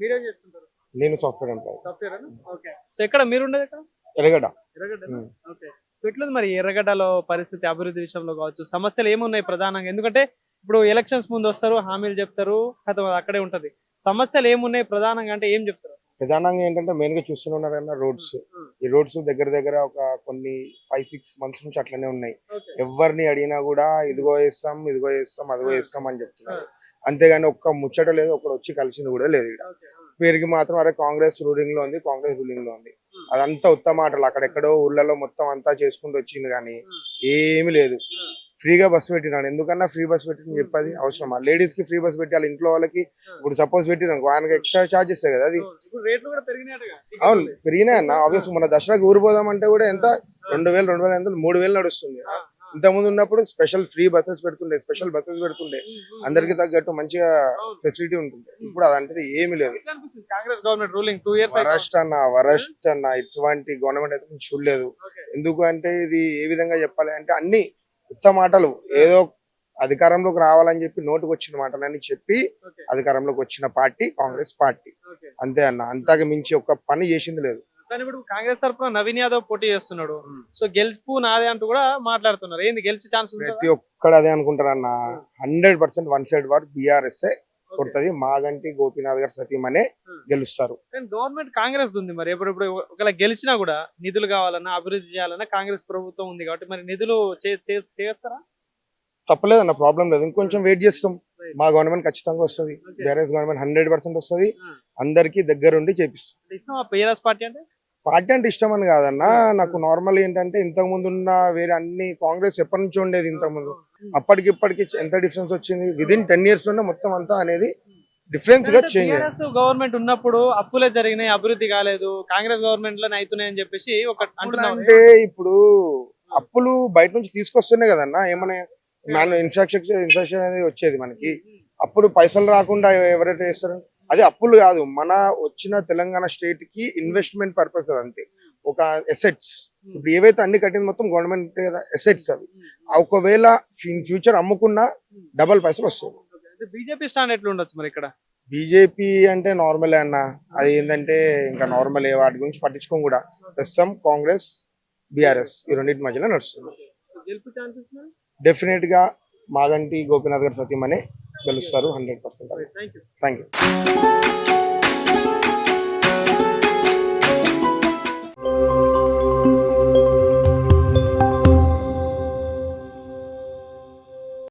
మీరేం చేస్తుంటారు? నేను software employee. Software. Okay. So ఎక్కడ మీరుండేది ఎక్కడ? ఎర్రగడ్డ. ఎర్రగడ్డ. ఓకే. సో ఎట్లుంది మరి ఎర్రగడ్డలో పరిస్థితి అభివృద్ధి విషయంలో కావచ్చు, సమస్యలు ఏమున్నాయి ప్రధానంగా? ఎందుకంటే ఇప్పుడు ఎలక్షన్స్ ముందు వస్తారు, హామీలు చెప్తారు, కథ అక్కడే ఉంటది. సమస్యలు ఏమున్నాయి ప్రధానంగా అంటే ఏం చెప్తారు? ప్రధానంగా ఏంటంటే మెయిన్ గా చూస్తున్నారన్న రోడ్స్. ఉమ్, ఈ రోడ్స్ దగ్గర దగ్గర ఒక కొన్ని 5-6 months నుంచి అట్లనే ఉన్నాయి. ఓకే. ఎవరిని అడిగినా కూడా ఇదిగో వేస్తాం, ఇదిగో వేస్తాం, అదిగో ఆ, వేస్తాం అని ఆ, చెప్తున్నారు. అంతేగాని ఒక్క ముచ్చట లేదు, ఒకడు వచ్చి కలిసింది కూడా లేదు. ఇక్కడ ఓకే. పేరుకి మాత్రం అరే కాంగ్రెస్ రూలింగ్ లో ఉంది, కాంగ్రెస్ రూలింగ్ లో ఉంది. ఉమ్, అదంతా ఉత్తమ మాటలు. అక్కడెక్కడో ఊర్లలో మొత్తం అంతా చేసుకుంటూ వచ్చింది కానీ ఉమ్, ఏమీ లేదు. ఉమ్, ఫ్రీగా బస్సు పెట్టినాడు. ఎందుకన్నా ఫ్రీ బస్ పెట్టిన చెప్పది అవసరమా? లేడీస్ కి ఫ్రీ బస్ పెట్టి వాళ్ళ ఇంట్లో వాళ్ళకి ఇప్పుడు సపోజ్ పెట్టినాను ఆయనకి ఎక్స్ట్రా చార్జెస్ కదా అది. అవును. ఇప్పుడు రేట్లు కూడా పెరిగినాయటగా అవును టికెట్లు. పెరిగినాయి అన్న. ఆబ్వియస్ మన దసరాకి ఊరు పోదామంటే కూడా ఎంత 2000, 2500, 3000 నడుస్తుంది. ఆ, ఆ, ఇంతకుముందు ఉన్నప్పుడు స్పెషల్ ఫ్రీ బస్సెస్ పెడుతుండే, స్పెషల్ బస్సెస్ పెడుతుండే, ఉమ్, ఉమ్, అందరికి తగ్గట్టు మంచిగా అవును. ఫెసిలిటీ ఉంటుంది. ఇప్పుడు అదంటే ఏమీ లేదు. ఎట్లా అనిపిస్తుంది కాంగ్రెస్ గవర్నమెంట్ రూలింగ్ 2 years అయితే? వరస్ట్ అన్న ఇటువంటి గవర్నమెంట్ అయితే నేను చూడలేదు. ఓకే. ఎందుకు అంటే ఇది ఏ విధంగా చెప్పాలి అంటే అన్ని ఉత్త మాటలు. ఏదో అధికారంలోకి రావాలని చెప్పి నోటుకు వచ్చిన మాటలని చెప్పి ఓకే. అధికారంలోకి వచ్చిన పార్టీ కాంగ్రెస్ పార్టీ. ఓకే. అంతే అన్న. అంతకు మించి ఒక్క పని చేసింది లేదు. కానీ ఇప్పుడు కాంగ్రెస్ తరఫున నవీన్ యాదవ్ పోటీ చేస్తున్నాడు. సో గెలుపు నాదే అంటూ కూడా మాట్లాడుతున్నారు. ఏంది గెలిచే ఛాన్స్ ప్రతి ఒక్కడు అదే అనుకుంటారన్న. 100% వన్ సైడ్ వార్ బీఆర్ఎస్ కొడుతుంది. మాగంటి గోపీనాథ్ గారు సతీమనే గెలుస్తారు. కానీ గవర్నమెంట్ కాంగ్రెస్ ఉంది. మరి ఎప్పుడెప్పుడు ఒకవేళ గెలిచినా కూడా నిధులు కావాలన్నా, అభివృద్ధి చేయాలన్నా కాంగ్రెస్ ప్రభుత్వం ఉంది కాబట్టి మరి నిధులు చేస్తారా? తప్పలేదన్న, ప్రాబ్లం లేదు. ఇంకొంచెం వెయిట్ చేస్తాం. మా గవర్నమెంట్ ఖచ్చితంగా వస్తుంది. Okay. బీఆర్ఎస్ గవర్నమెంట్ 100% వస్తుంది. ఆ. అందరికి దగ్గరుండి చేపిస్తాం. అంటే ఇష్టం ఆ PRS పార్టీ అంటే? పార్టీ అంటే ఇష్టం అని కాదన్న. నాకు నార్మల్ ఏంటంటే ఇంతకు ముందు ఉన్న వేరే అన్ని కాంగ్రెస్ ఎప్పటి నుంచో ఉండేది. ఇంతకు ముందు అప్పటికి ఇప్పటికి ఎంత డిఫరెన్స్ వచ్చింది. విదిన్ 10 years లోనే మొత్తం అంతా అనేది డిఫరెన్స్ గా చేంజ్ అయింది. టీఆర్ఎస్ గవర్నమెంట్ ఉన్నప్పుడు అప్పులే జరిగినాయి, అభివృద్ధి కాలేదు. కాంగ్రెస్ గవర్నమెంట్ లోనే అవుతున్నాయి అని చెప్పేసి ఒక అంటున్నారు. అంటే ఇప్పుడు అప్పులు బయట నుంచి తీసుకొస్తున్నాయి కదన్నా. ఏమైనా ఇన్ఫ్రాస్ట్రక్చర్ అనేది వచ్చేది మనకి. అప్పుడు పైసలు రాకుండా ఎవరైతే చేస్తారు అది అప్పులు కాదు. మన వచ్చిన తెలంగాణ స్టేట్ కి ఇన్వెస్ట్మెంట్ పర్పస్ అంతే. ఒక ఎసెట్స్ ఇప్పుడు ఏవైతే అన్ని కట్టింది మొత్తం గవర్నమెంట్ ఎసెట్స్ అవి. ఒకవేళ ఫ్యూచర్ అమ్ముకున్నా డబల్ పైసలు వస్తుంది. బీజేపీ స్టాండ్ ఎట్లా ఉండొచ్చు మరి ఇక్కడ? బీజేపీ అంటే నార్మలే అన్న. అది ఏంటంటే ఇంకా నార్మలే, వాటి గురించి పట్టించుకోం కూడా. ప్రస్తుతం కాంగ్రెస్ బీఆర్ఎస్ ఈ రెండింటి మధ్యలో నడుస్తుంది. గెలుపు ఛాన్సెస్ డెఫినెట్ గా మాగంటి గోపీనాథ్ గారు సతీమనే గెలుస్తారు 100%. Thank you. Thank you.